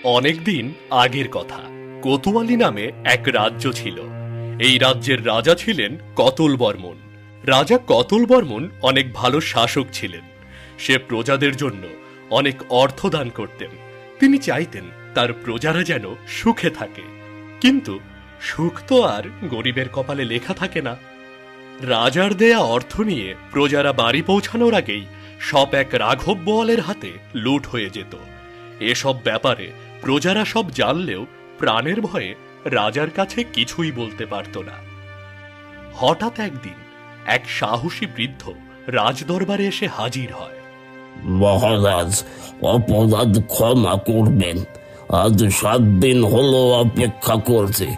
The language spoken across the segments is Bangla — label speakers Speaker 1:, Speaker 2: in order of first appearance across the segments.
Speaker 1: অনেকদিন আগের কথা। কোতোয়ালি নামে এক রাজ্য ছিল। এই রাজ্যের রাজা ছিলেন কতল বর্মন। রাজা কতল বর্মন অনেক ভালো শাসক ছিলেন। সে প্রজাদের জন্য অনেক অর্থ দান করতেন। তিনি চাইতেন তার প্রজারা যেন সুখে থাকে, কিন্তু সুখ তো আর গরিবের কপালে লেখা থাকে না। রাজার দেয়া অর্থ নিয়ে প্রজারা বাড়ি পৌঁছানোর আগেই সব এক রাঘব বোয়ালের হাতে লুট হয়ে যেত। এসব ব্যাপারে প্রজারা সব জানলেও প্রাণের ভয়ে রাজার কাছে কিছুই বলতে পারত না। হঠাৎ একদিন এক সাহসী বৃদ্ধ রাজদরবারে এসে হাজির হয়।
Speaker 2: মহারাজ, অপরাধ ক্ষমা করবেন। আজ 7 দিন হলো অপেক্ষা করছি,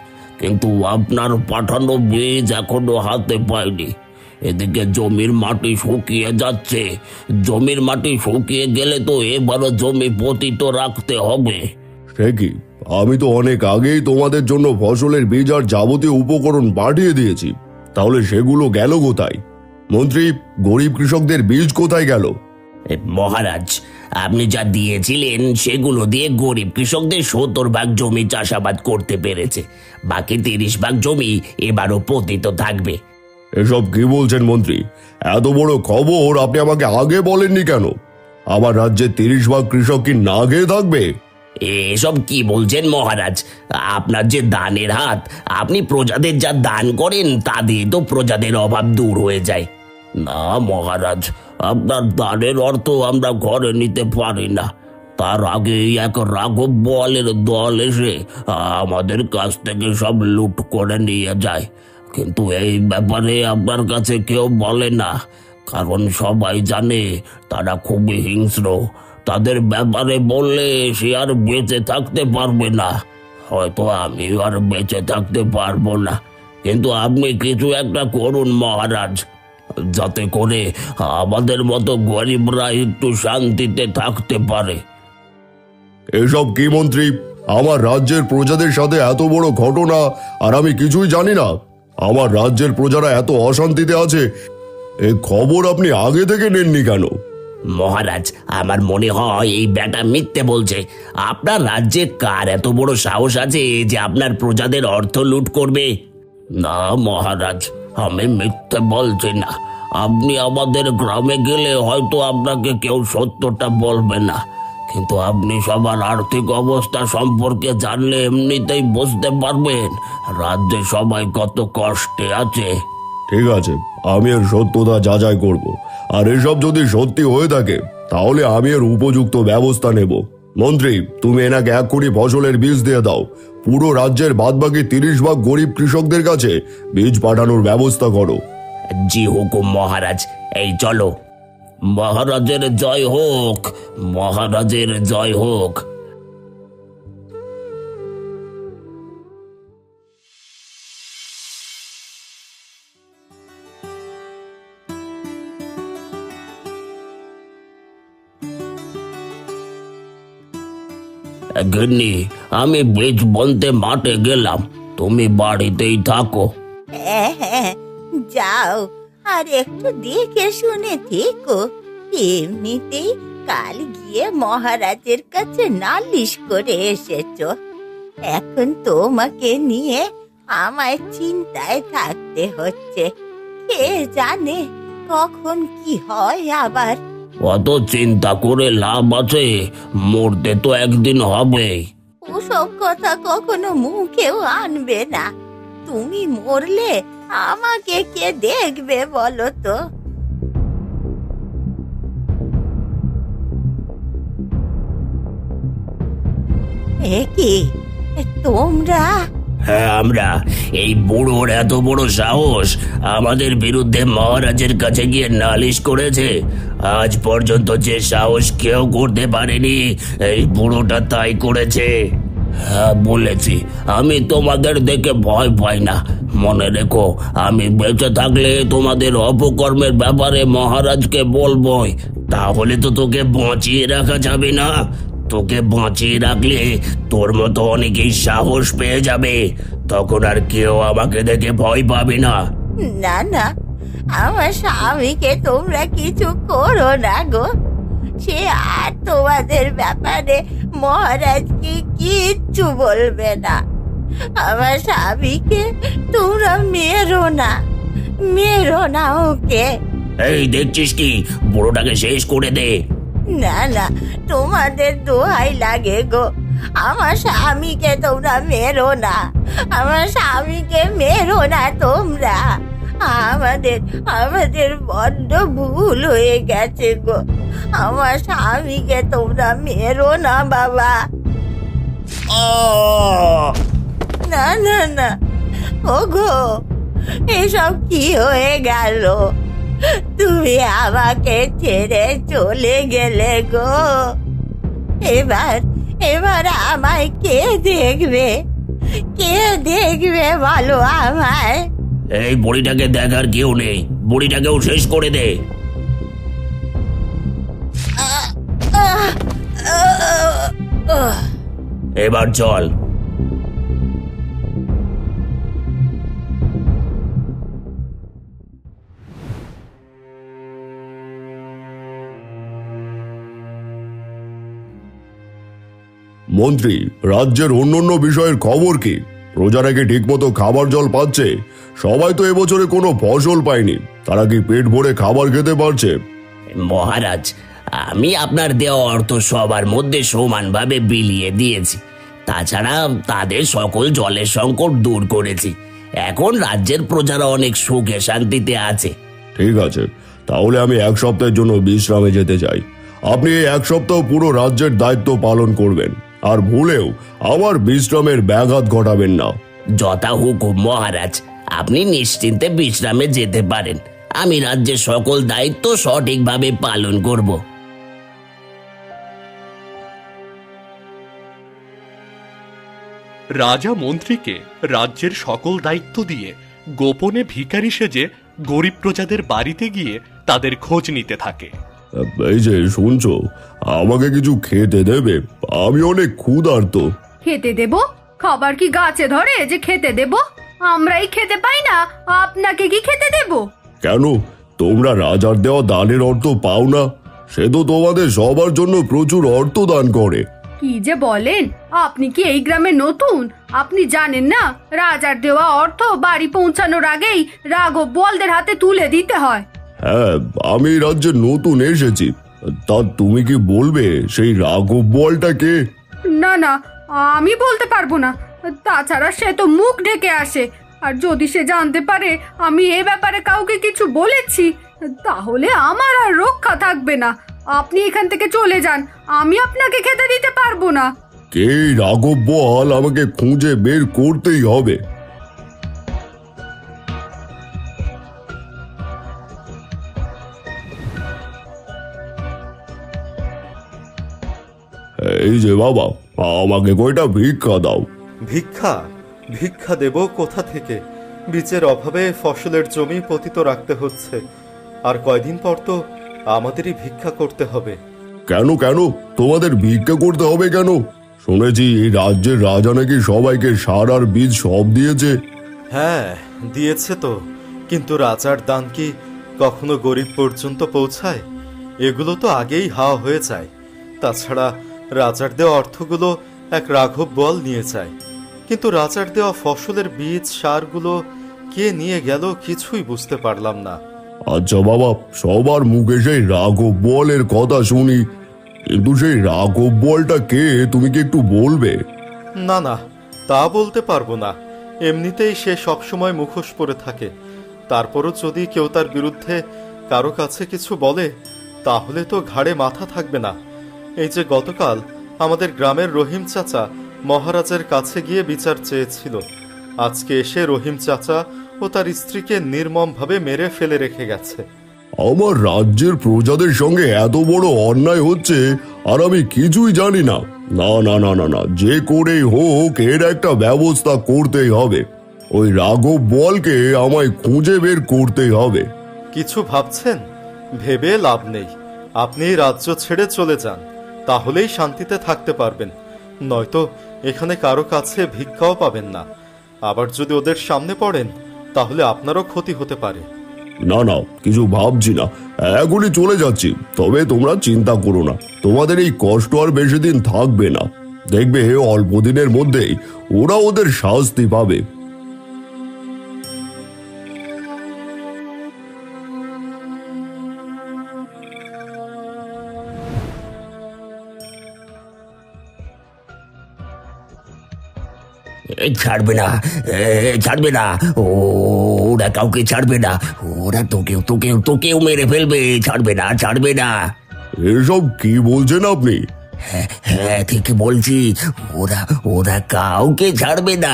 Speaker 2: কিন্তু আপনার পাঠানো বীজ এখনো হাতে পাইনি। এদিকে জমির মাটি শুকিয়ে যাচ্ছে। জমির মাটি শুকিয়ে গেলে তো এবারও জমি পতিত রাখতে হবে।
Speaker 3: সে কি, আমি তো অনেক আগেই তোমাদের জন্য ফসলের বীজ আর যাবতীয় উপকরণ পাঠিয়ে দিয়েছি, তাহলে সেগুলো গেল কোথায়? মন্ত্রী, গরিব কৃষকদের বীজ কোথায় গেল?
Speaker 2: মহারাজ, আপনি যা দিয়েছিলেন সেগুলো দিয়ে গরিব কৃষকদের 70 ভাগ জমি চাষাবাদ করতে পেরেছে। বাকি 30 ভাগ জমি এবারও পতিত থাকবে।
Speaker 3: এসব কি বলছেন মন্ত্রী? এত বড় খবর আপনি আমাকে আগে বলেননি কেন? আমার রাজ্যে 30 ভাগ কৃষক কি না খেয়ে থাকবে?
Speaker 2: এসব কি বলছেন মহারাজ? আপনার যে দানের হাত, আপনি প্রজাদের যা দান করেন তা দিয়ে তো প্রজাদের অভাব দূর হয়ে যায়। না মহারাজ, আপনার দানের অর্থ আমরা ঘরে নিতে পারি না। তার আগে এক রাঘব বোয়ালের দল এসে আমাদের কাছ থেকে সব লুট করে নিয়ে যায়, কিন্তু এই ব্যাপারে আপনার কাছে কেউ বলে না, কারণ সবাই জানে তারা খুবই হিংস্র। তাদের ব্যাপারে বললে সে আর বেঁচে থাকতে পারবে না। হয়তো আমি আর বেঁচে থাকতে পারবো না, কিন্তু আপনি কিছু একটা করুন মহারাজ, যাতে করে আমাদের মতো গরিবরা একটু শান্তিতে থাকতে পারে।
Speaker 3: এসব কি মন্ত্রী? আমার রাজ্যের প্রজাদের সাথে এত বড় ঘটনা আর আমি কিছুই জানি না? আমার রাজ্যের প্রজারা এত অশান্তিতে আছে, এই খবর আপনি আগে থেকে নেননি কেন?
Speaker 2: মহারাজ, আমার মনে হয় এই ব্যাটা মিথ্যে বলছে। আপনার রাজ্যে কার এত বড় সাহস আছে যে আপনার প্রজাদের অর্থ লুট করবে? না মহারাজ, আমি মিথ্যে বলছি না। আপনি আমাদের গ্রামে গেলে হয়তো আপনাকে কেউ সত্যটা বলবে না, কিন্তু আপনি সবার আর্থিক অবস্থা সম্পর্কে জানলে এমনিতেই বুঝতে পারবেন রাজ্যে সবাই কত কষ্টে আছে।
Speaker 3: ঠিক আছে, আমি এর সত্যতা যাচাই করব, আর এসব যদি সত্যি হয়ে থাকে তাহলে আমি এর উপযুক্ত ব্যবস্থা নেব। মন্ত্রী, তুমি এনাকে এক্ষুনি ফসলের বীজ দিয়ে দাও। পুরো রাজ্যের বাদবাকি 30 ভাগ গরিব কৃষকদের কাছে বীজ পাঠানোর ব্যবস্থা করো।
Speaker 2: জি হুকুম মহারাজ, এই চলো। মহারাজের জয় হোক, মহারাজের জয় হোক। গিন্নি, আমি বীজ বলতে মাঠে গেলাম, তুমি বাড়িতেই থাকো।
Speaker 4: হ্যাঁ হ্যাঁ, যাও, আর একটু দেখে শুনে থেকো। এমনিতেই কাল গিয়ে মহারাজের কাছে নালিশ করে এসেছো। এখন তোমাকে নিয়ে আমায় চিন্তায় থাকতে হচ্ছে। কে জানে কখন কি হয় আবার।
Speaker 2: অত চিন্তা করে লাভ আছে? মরতে তো একদিন হবে।
Speaker 4: ওসব কথা কখনো মুখেও আনবে না। তুমি মরলে আমাকে কে দেখবে বলো তো? এ কি, তোমরা?
Speaker 2: হ্যাঁ, আমরা। এই বুড়োর এত বড় সাহস আমাদের বিরুদ্ধে মহারাজের কাছে গিয়ে নালিশ করেছে। আজ পর্যন্ত যে সাহস কেউ করতে পারেনি, এই বুড়োটা তাই করেছে। হ্যাঁ বলেছি, আমি তোমাদের দেখে ভয় পাই না। মনে রেখো, আমি বেঁচে থাকলে তোমাদের অপকর্মের ব্যাপারে মহারাজকে বলবোই। তাহলে তো তোকে বাঁচিয়ে রাখা যাবে না। তোকে বাঁচিয়ে রাখলে তোর মতো অনেকেই সাহস পেয়ে যাবে, তখন আর কেউ আমাকে দেখে ভয় পাবে না।
Speaker 4: না না, আমার স্বামীকে তোমরা কিছু করো না গো। সে আর তোমাদের ব্যাপারে মহারাজ কিচ্ছু বলবে না। আমার স্বামীকে তোমরা মেরো না ওকে।
Speaker 2: এই দেখছিস কি, বুড়োটাকে শেষ করে দে।
Speaker 4: না না, তোমাদের দোহাই লাগে গো, আমার স্বামীকে তোমরা মেরো না, আমার স্বামীকে মেরো না তোমরা। আমাদের বড্ড ভুল হয়ে গেছে গো, আমার স্বামীকে তোমরা মেরো না বাবা। না না না, ওগো এসব কি হয়ে গেল? তুমি আমাকে ছেড়ে চলে গেলে গো। এবার আমায় কে দেখবে বলো আমায়?
Speaker 2: এই বুড়িটাকে দেখার কেউ নেই, বুড়িটাকেও শেষ করে দে। এবার চল।
Speaker 3: মন্ত্রী, রাজ্যের অন্যান্য বিষয়ের খবর কি? প্রজারা কি ঠিকমতো খাবার জল পাচ্ছে? সবাই তো এবছরে কোনো ফসল পায়নি, তারা কি পেট ভরে খাবার খেতে পারছে?
Speaker 2: মহারাজ, আমি আপনার দেওয়া অর্থ সবার মধ্যে সমানভাবে বিলিয়ে দিয়েছি। তাছাড়া তাদের সকল জলের সংকট দূর করেছি। এখন রাজ্যের প্রজারা অনেক সুখে শান্তিতে আছে।
Speaker 3: ঠিক আছে, তাহলে আমি এক সপ্তাহের জন্য বিশ্রামে যেতে চাই। আপনি এই এক সপ্তাহ পুরো রাজ্যের দায়িত্ব পালন করবেন, আর ভুলেও আমার বিশ্রামের ব্যাঘাত ঘটাবেন না।
Speaker 2: যথা হুকুম মহারাজ, আপনি নিশ্চিন্তে বিশ্রামে যেতে পারেন। আমি রাজ্যের সকল দায়িত্ব সঠিকভাবে পালন করব।
Speaker 1: রাজা মন্ত্রীকে রাজ্যের সকল দায়িত্ব দিয়ে গোপনে ভিখারি সেজে গরিব প্রজাদের বাড়িতে গিয়ে তাদের খোঁজ নিতে থাকে।
Speaker 3: এই যে শুনছো, আমাকে কিছু খেতে দেবে? আমি অনেক ক্ষুধার্ত।
Speaker 5: খেতে দেব? খাবার কি গাছে ধরে যে খেতে দেব? আমরাই খেতে পাই না, আপনাকে কি খেতে দেব?
Speaker 3: কেন, তোমরা রাজার দেওয়া দানের অর্থ পাও না? সে তো তোমাদের সবার জন্য প্রচুর অর্থ দান করে।
Speaker 5: কি যে বলেন, আপনি কি এই গ্রামে নতুন? আপনি জানেন না রাজার দেওয়া অর্থ বাড়ি পৌঁছানোর আগেই রাঘব বোয়ালদের হাতে তুলে দিতে হয়।
Speaker 3: হ্যাঁ, আমি এই রাজ্যে নতুন এসেছি। তা তুমি কি বলবে সেই রাঘব বোয়ালটা কে?
Speaker 5: না না, আমি বলতে পারবো না। তাছাড়া সে তো মুখ ঢেকে আসে, আর যদি সে জানতে পারে আমি এ ব্যাপারে কাউকে কিছু বলেছি, তাহলে আমার আর রক্ষা থাকবে না। আপনি এখান থেকে চলে যান, আমি আপনাকে খেতে দিতে পারবো না।
Speaker 3: কে রাঘব বোয়াল আমাকে খুঁজে বের করতেই হবে। এই যে বাবা, আমাকে কয়টা ভিক্ষা দাও।
Speaker 6: ভিক্ষা দেব কোথা থেকে? বীজের অভাবে ফসলের জমি পতিত রাখতে হচ্ছে, আর কয়দিন পর তো আমাদেরই ভিক্ষা করতে হবে।
Speaker 3: কেন তোমাদের ভিক্ষা করতে হবে কেন? শুনেছি এই রাজ্যের রাজা নাকি সবাইকে সার আর বীজ সব দিয়েছে।
Speaker 6: হ্যাঁ, দিয়েছে তো, কিন্তু রাজার দান কি কখনো গরিব পর্যন্ত পৌঁছায়? এগুলো তো আগেই হাওয়া হয়ে যায়। তাছাড়া রাজার দেওয়া অর্থগুলো এক রাঘব বোয়াল নিয়ে যায়, কিন্তু রাজার দেওয়া ফসলের বীজ সারগুলো কে নিয়ে গেল কিছুই বুঝতে পারলাম না।
Speaker 3: আচ্ছা বাবা, সবার মুখে সেই রাঘব বোয়ালের কথা শুনি, কিন্তু সেই রাঘব বোয়ালটা কে তুমি কি একটু বলবে?
Speaker 6: না, তা বলতে পারবো না। এমনিতেই সে সবসময় মুখোশ পরে থাকে। তারপরও যদি কেউ তার বিরুদ্ধে কারো কাছে কিছু বলে, তাহলে তো ঘাড়ে মাথা থাকবে না। এই যে গতকাল আমাদের গ্রামের রহিম চাচা মহারাজের কাছে গিয়ে বিচার চেয়েছিল, আজকে এসে রহিম চাচা ও তার স্ত্রীকে নির্মমভাবে মেরে ফেলে রেখে গেছে।
Speaker 3: আমার রাজ্যের প্রজাদের সঙ্গে এত বড় অন্যায় হচ্ছে আর আমি কিছুই জানি না। না, যে করেই হোক এর একটা ব্যবস্থা করতেই হবে। ওই রাঘব বোয়ালকে আমায় খুঁজে বের করতেই হবে।
Speaker 6: কিছু ভাবছেন? ভেবে লাভ নেই। আপনি রাজ্য ছেড়ে চলে যান, তাহলেই শান্তিতে থাকতে পারবেন। নয়তো এখানে কারো কাছে ভিক্ষাও পাবেন না। আবার যদি ওদের সামনে পড়েন, তাহলে আপনারও ক্ষতি হতে পারে।
Speaker 3: না না, কিছু ভাবছি না, এখনই চলে যাচ্ছি। তবে তোমরা চিন্তা করো না, তোমাদের এই কষ্ট আর বেশি দিন থাকবে না। দেখবে অল্প দিনের মধ্যেই ওরা ওদের শাস্তি পাবে।
Speaker 2: ছাড়বে না, ছাড়বে না, ওরা কাউকে ছাড়বে না, ওরা তোকেও তোকেও তোকেও মেরে ফেলবে, ছাড়বে না, ছাড়বে না।
Speaker 3: এসব কি বলছেন আপনি?
Speaker 2: হ্যাঁ ঠিকই বলছি, ওরা ওরা কাউকে ছাড়বে না।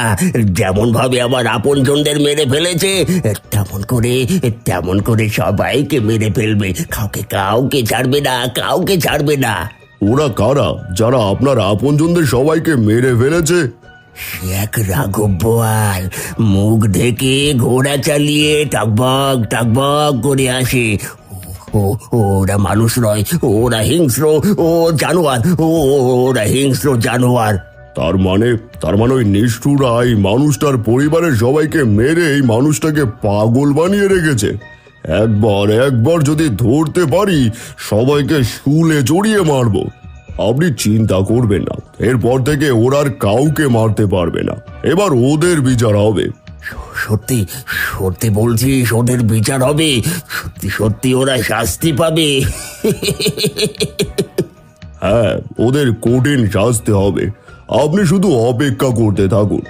Speaker 2: যেমন ভাবে আমার আপনজনদের মেরে ফেলেছে তেমন করে সবাইকে মেরে ফেলবে, কাউকে কাউকে ছাড়বে না, কাউকে ছাড়বে না।
Speaker 3: ওরা কারা যারা আপনার আপনজনদের সবাইকে মেরে ফেলেছে?
Speaker 2: এক রাঘব বোয়াল, মুখ ঢেকে ঘোড়া চালিয়ে টাকবক টাকবক করে আসে। ওরা মানুষ নয়, ওরা হিংস্র, জানোয়ার, ওরা হিংস্র জানোয়ার।
Speaker 3: তার মানে ওই নিষ্ঠুরা এই মানুষটার পরিবারের সবাইকে মেরে এই মানুষটাকে পাগল বানিয়ে রেখেছে। একবার যদি ধরতে পারি, সবাইকে শুলে জড়িয়ে মারবো। আপনি চিন্তা করবেন না, এরপর থেকে ওরা আর কাউকে মারতে পারবে না। এবার ওদের বিচার হবে।
Speaker 2: সত্যি সত্যি বলছিস, ওদের বিচার হবে? সত্যি সত্যি ওরা শাস্তি পাবে?
Speaker 3: হ্যাঁ, ওদের কঠিন শাস্তি হবে। আপনি শুধু অপেক্ষা করতে থাকুন।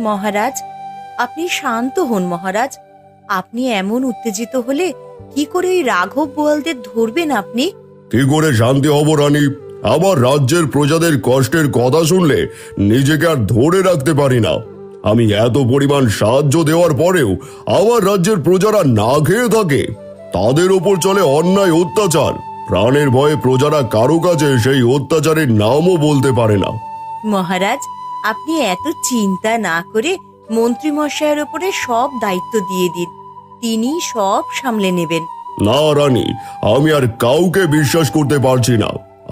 Speaker 4: মহারাজ, আপনি শান্ত হন মহারাজ। আপনি এমন উত্তেজিত হলে কি করে ওই রাঘব বোয়ালদের ধরবেন আপনি?
Speaker 3: কি করে শান্তি হব রানী? আমার রাজ্যের প্রজাদের কষ্টের কথা শুনলে নিজেকে আর ধরে রাখতে পারি না। আমি এত পরিমাণ সাহায্য দেওয়ার পরেও আমার রাজ্যের প্রজারা না খেয়ে থাকে। তাদের ওপর চলে অন্যায় অত্যাচার। প্রাণের ভয়ে প্রজারা কারো কাছে সেই অত্যাচারের নামও বলতে পারে না।
Speaker 4: মহারাজ, আপনি এত চিন্তা না করে মন্ত্রী মশাইয়ের উপরে সব দায়িত্ব দিয়ে দিন, তিনি সব সামলে নেবেন।
Speaker 3: না রানী, আমি আর কাউকে বিশ্বাস করতে পারছি না।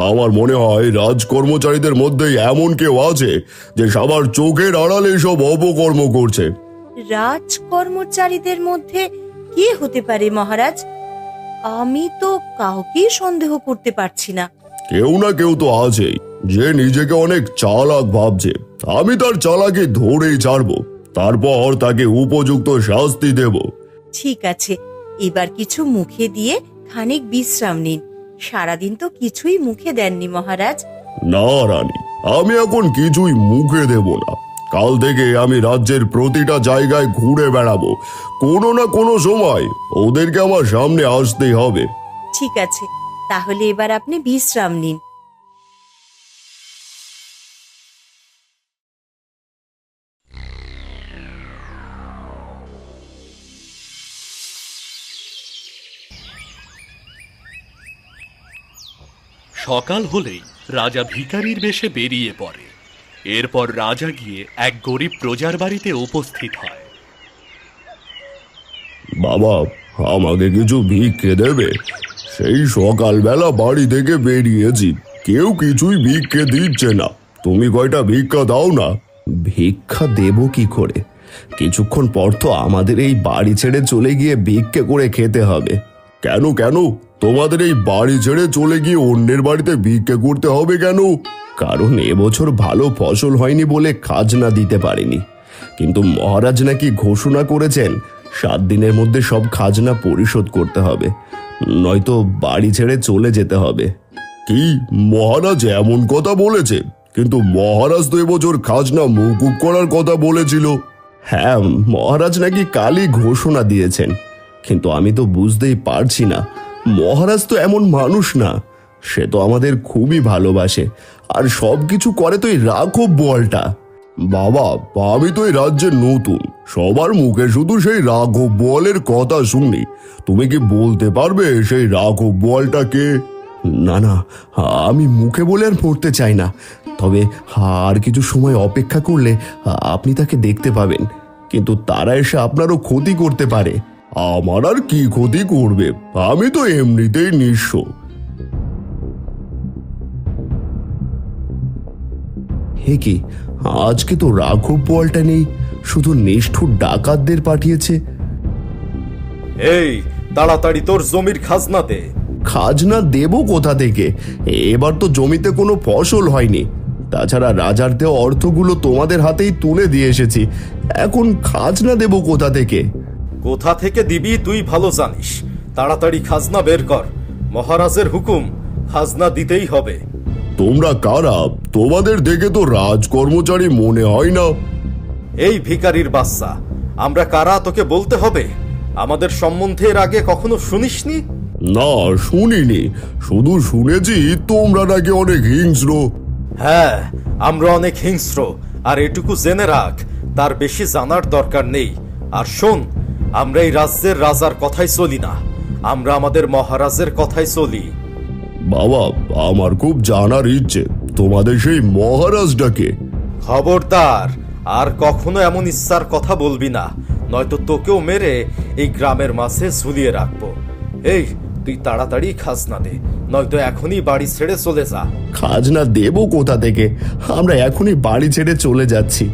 Speaker 3: আমার মনে হয় রাজকর্মচারীদের মধ্যেই এমন কেউ আছে যে সবার চোখের আড়ালে সব অপকর্ম করছে।
Speaker 4: রাজকর্মচারীদের মধ্যে কে হতে পারে মহারাজ? আমি তো কাউকেই সন্দেহ করতে পারছি না।
Speaker 3: কেউ না কেউ তো আছেই, যে নিজেকে অনেক চালাক ভাবছে। আমি তার চালাকি ধরেই ছাড়বো, তারপর তাকে উপযুক্ত শাস্তি দেব।
Speaker 4: ঠিক আছে, এবার কিছু মুখে দিয়ে খানিক বিশ্রাম নিন। সারাদিন তো কিছুই মুখে দেননি মহারাজ।
Speaker 3: না রানী, আমি এখন কিছুই মুখে দেব না। কাল থেকে আমি রাজ্যের প্রতিটা জায়গায় ঘুরে বেড়াবো। কোনো না কোনো সময় ওদেরকে আমার সামনে আসতেই হবে।
Speaker 4: ঠিক আছে, তাহলে এবার আপনি বিশ্রাম নিন।
Speaker 1: সকাল হলেই রাজা ভিখারির বেশে বেরিয়ে পড়ে। এরপর রাজা গিয়ে এক গরিব প্রজার বাড়িতে উপস্থিত হয়।
Speaker 3: বাবা, আমাকে কিছু ভিক্ষে দেবে? সেই সকালবেলা বাড়ি থেকে বেরিয়েছি, কেউ কিছুই ভিক্ষে দিচ্ছে না। তুমি কয়টা ভিক্ষা দাও না।
Speaker 7: ভিক্ষা দেব কি করে? কিছুক্ষণ পর তো আমাদের এই বাড়ি ছেড়ে চলে গিয়ে ভিক্ষে করে খেতে হবে।
Speaker 3: কেন কেন তোমাদের এই বাড়ি ছেড়ে চলে গিয়ে অন্যের বাড়িতে ভিক্ষে করতে হবে কেন?
Speaker 7: কারণ এবছর ভালো ফসল হয়নি বলে খাজনা দিতে পারিনি। কিন্তু মহারাজ নাকি ঘোষণা করেছেন 7 দিনের মধ্যে সব খাজনা পরিশোধ করতে হবে, নয়তো বাড়ি ছেড়ে চলে যেতে হবে।
Speaker 3: কি, মহারাজ এমন কথা বলেছে? কিন্তু মহারাজ তো এবছর খাজনা মওকুফ করার কথা বলেছিল।
Speaker 7: হ্যাঁ, মহারাজ নাকি কালই ঘোষণা দিয়েছেন, কিন্তু আমি তো বুঝতেই পারছি না। মহারাজ তো এমন মানুষ না, সে তো আমাদের খুবই ভালোবাসে, আর সবকিছু করে তো এই রাঘব বোয়ালটা।
Speaker 3: বাবা, আমি তো এই রাজ্যে নতুন, সবার মুখে শুধু সেই রাঘব বোয়ালের কথা শুনি। তুমি কি বলতে পারবে সেই রাঘব বোয়ালটা কে?
Speaker 7: না না, আমি মুখে বলে আর পড়তে চাই না। তবে আর কিছু সময় অপেক্ষা করলে আপনি তাকে দেখতে পাবেন, কিন্তু তারা এসে আপনারও ক্ষতি করতে পারে।
Speaker 3: আমার আর কি ক্ষতি করবে? আমি তো এমনিতেই নিঃস্ব।
Speaker 7: হে কি, আজকে তো রাঘব বোয়ালটা নেই, শুধু নিষ্ঠুর ডাকাতদের পাঠিয়েছে।
Speaker 6: এই তাড়াতাড়ি তোর জমির খাজনা দে।
Speaker 7: খাজনা দেব কোথা থেকে? এবার তো জমিতে কোনো ফসল হয়নি। তাছাড়া রাজার দেওয়া অর্থগুলো তোমাদের হাতেই তুলে দিয়ে এসেছি, এখন খাজনা দেব কোথা থেকে?
Speaker 6: কোথা থেকে দিবি তুই ভালো জানিস। তাড়াতাড়ি খাজনা বের কর, মহারাজের হুকুম, খাজনা দিতেই হবে।
Speaker 3: তোমরা কারা? তোমাদের দেখে তো রাজকর্মচারী মনে হয় না।
Speaker 6: এই ভিখারির বাচ্চা, আমরা কারা তোকে বলতে হবে? আমাদের সম্বন্ধে এর আগে কখনো শুনিসনি?
Speaker 3: না, শুনিনি, শুধু শুনেছি তোমরা নাকি অনেক হিংস্র।
Speaker 6: হ্যাঁ, আমরা অনেক হিংস্র, আর এটুকু জেনে রাখ, তার বেশি জানার দরকার নেই। আর শোন, আমরা এই রাজ্যের রাজার কথাই চলি না, আমরা আমাদের মহারাজের কথাই চলি।
Speaker 3: বাবা, আমার খুব জানার ইচ্ছে, তোমাদের সেই মহারাজটাকে।
Speaker 6: খবরদার, আর কখনো এমন ইচ্ছার কথা বলবি না, নয়তো তোকেও মেরে এই গ্রামের মাঝে ঝুলিয়ে রাখবো। এই, তুই তাড়াতাড়ি খাজনা দে, নয়তো এখনই বাড়ি ছেড়ে চলে যা।
Speaker 7: খাজনা দেব কোথা থেকে? আমরা এখনই বাড়ি ছেড়ে চলে যাচ্ছি।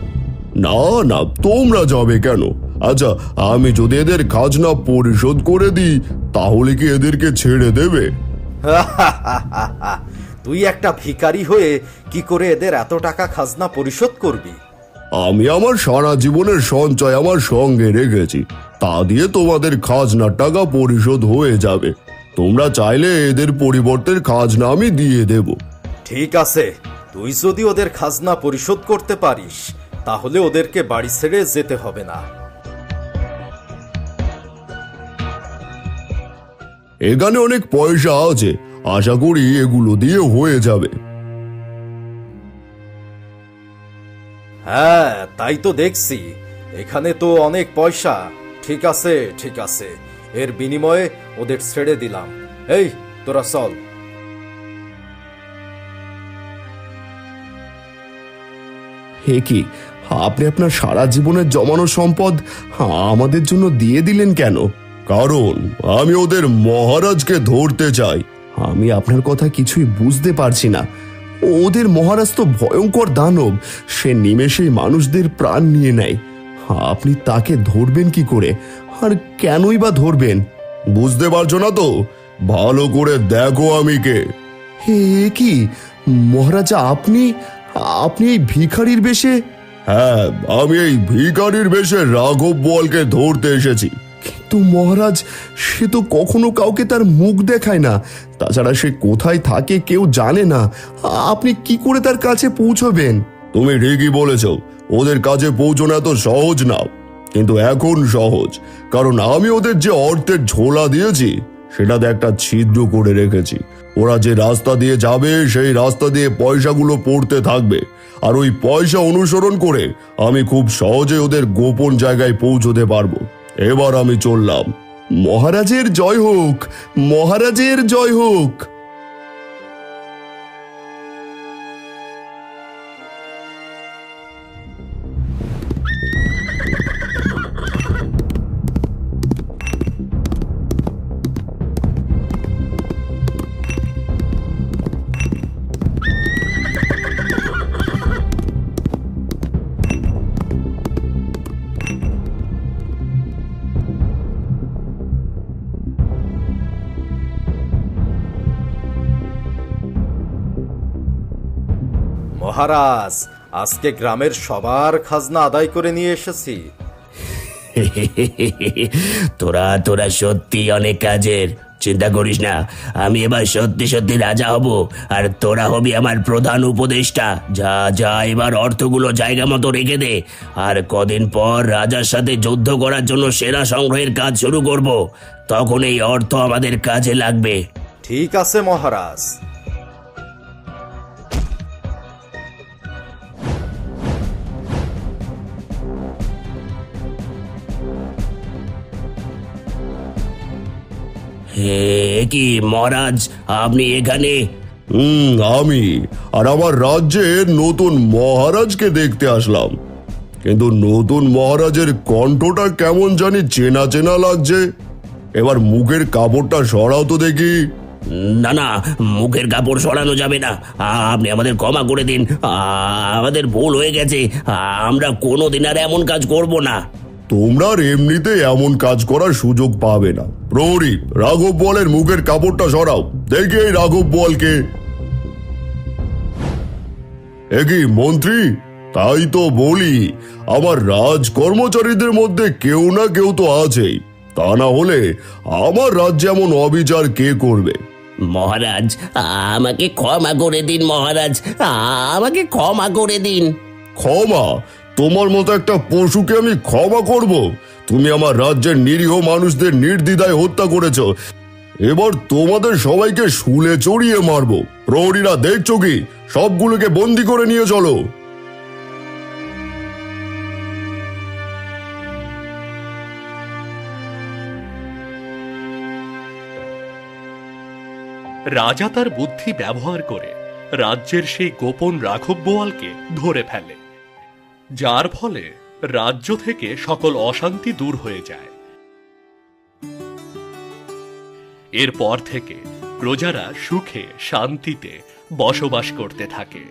Speaker 3: না না, তোমরা যাবে কেন? আচ্ছা, আমি যদি এদের খাজনা পরিশোধ করে দিই, তাহলে কি এদেরকে ছেড়ে দেবে?
Speaker 6: তুই একটা ভিখারি হয়ে কি করে এদের এত টাকা খাজনা পরিশোধ করবি?
Speaker 3: আমি আমার সারা জীবনের সঞ্চয় আমার সঙ্গে রেখেছি, তা দিয়ে তোমাদের খাজনার টাকা পরিশোধ হয়ে যাবে। তোমরা চাইলে এদের পরিবর্তের খাজনা আমি দিয়ে দেব।
Speaker 6: ঠিক আছে, তুই যদি ওদের খাজনা পরিশোধ করতে পারিস, তাহলে ওদেরকে বাড়ি ছেড়ে যেতে হবে না।
Speaker 3: এখানে অনেক পয়সা আছে, আশা করি এগুলো দিয়ে হয়ে যাবে।
Speaker 6: হ্যাঁ, তাই তো দেখছি, এখানে তো অনেক পয়সা। ঠিক আছে ঠিক আছে, এর বিনিময়ে ওদের ছেড়ে দিলাম। এই, তোরা চল।
Speaker 7: হে কি, আপনি আপনার সারা জীবনের জমানো সম্পদ আমাদের জন্য দিয়ে দিলেন কেন?
Speaker 3: কারণ আমি ওদের মহারাজকে ধরতে চাই।
Speaker 7: আমি আপনার কথা কিছুই বুঝতে পারছি না। ওদের মহারাজ তো ভয়ঙ্কর দানব, সে নিমেষেই মানুষদের প্রাণ নিয়ে নেয়। আপনি তাকে ধরবেন কি করে, আর কেনই বা ধরবেন?
Speaker 3: বুঝতে পারছো না তো? ভালো করে দেখো আমি কে।
Speaker 7: হে কি মহারাজা, আপনি আপনি এই ভিখারির বেশে?
Speaker 3: হ্যাঁ, আমি এই ভিখারির বেশে রাঘব বোয়ালকে ধরতে এসেছি।
Speaker 7: কিন্তু মহারাজ, সে তো কখনো কাউকে তার মুখ দেখায় না, তাছাড়া সে কোথায় থাকে কেউ জানে না। আপনি কি করে তার কাছে পৌঁছবেন?
Speaker 3: তুমি ঠিকই বলেছ, ওদের কাছে পৌঁছানো এত সহজ না, কিন্তু এখন সহজ, কারণ আমি ওদের যে অর্থের ঝোলা দিয়েছি সেটাতে একটা ছিদ্র করে রেখেছি। ওরা যে রাস্তা দিয়ে যাবে সেই রাস্তা দিয়ে পয়সাগুলো পড়তে থাকবে, আর ওই পয়সা অনুসরণ করে আমি খুব সহজে ওদের গোপন জায়গায় পৌঁছতে পারবো। এবার আমি চললাম।
Speaker 7: মহারাজের জয় হোক, মহারাজের জয় হোক।
Speaker 6: মহারাজ, আজকে গ্রামের সবার খাজনা আদায় করে নিয়ে এসেছি।
Speaker 2: তোরা তোরা সত্যি অনেক কাজের, চিন্তা করিস না, আমি এবার সত্যি সত্যি রাজা হব, আর তোরা হবি আমার প্রধান উপদেষ্টা। যা যা, এবার অর্থগুলো জায়গা মতো রেখে দে, আর কদিন পর রাজার সাথে যুদ্ধ করার জন্য সেনা সংগ্রহের কাজ শুরু করব, তখন এই অর্থ আমাদের কাজে লাগবে।
Speaker 6: ঠিক আছে মহারাজ।
Speaker 2: হে কি মহারাজ, আপনি এখানে?
Speaker 3: আমি আর আমার রাজ্যের নতুন মহারাজকে দেখতে আসলাম, কিন্তু নতুন মহারাজের কণ্ঠটা কেমন জানি চেনা চেনা লাগছে। এবার মুখের কাপড়টা সরাও তো দেখি।
Speaker 2: না না, মুখের কাপড় সরানো যাবে না। আপনি আমাদের ক্ষমা করে দিন, আমাদের ভুল হয়ে গেছে। আমরা কোনোদিন আর এমন কাজ করব না।
Speaker 3: তোমরা আর এমনিতে এমন কাজ করার সুযোগ পাবে না। প্রহরী, রাঘব বোয়ালের মুখের কাপড়টা সরাও। দেখি এই রাঘব বোয়ালকে। একই মন্ত্রী, তাই তো বলি, আমার রাজ কর্মচারীদের মধ্যে কেউ না কেউ তো আছেই। তা না হলে আমার রাজ্যে এমন অবিচার কে করবে?
Speaker 2: মহারাজ, আমাকে ক্ষমা করে দিন মহারাজ, আমাকে ক্ষমা করে দিন।
Speaker 3: ক্ষমা? তোমার মতো একটা পশুকে আমি ক্ষমা করব? তুমি আমার রাজ্যের নিরীহ মানুষদের নির্দ্বিধায় হত্যা করেছো। এবার তোমাদের সবাইকে শুলে চড়িয়ে মারবো। প্রহরীরা দেখছো কি? সবগুলোকে বন্দি করে নিয়ে চলো।
Speaker 1: রাজা তার বুদ্ধি ব্যবহার করে রাজ্যের সেই গোপন রাঘব বোয়ালকে ধরে ফেলে, যার ফলে রাজ্য থেকে সকল অশান্তি দূর হয়ে যায়। এরপর থেকে প্রজারা সুখে শান্তিতে বসবাস করতে থাকে।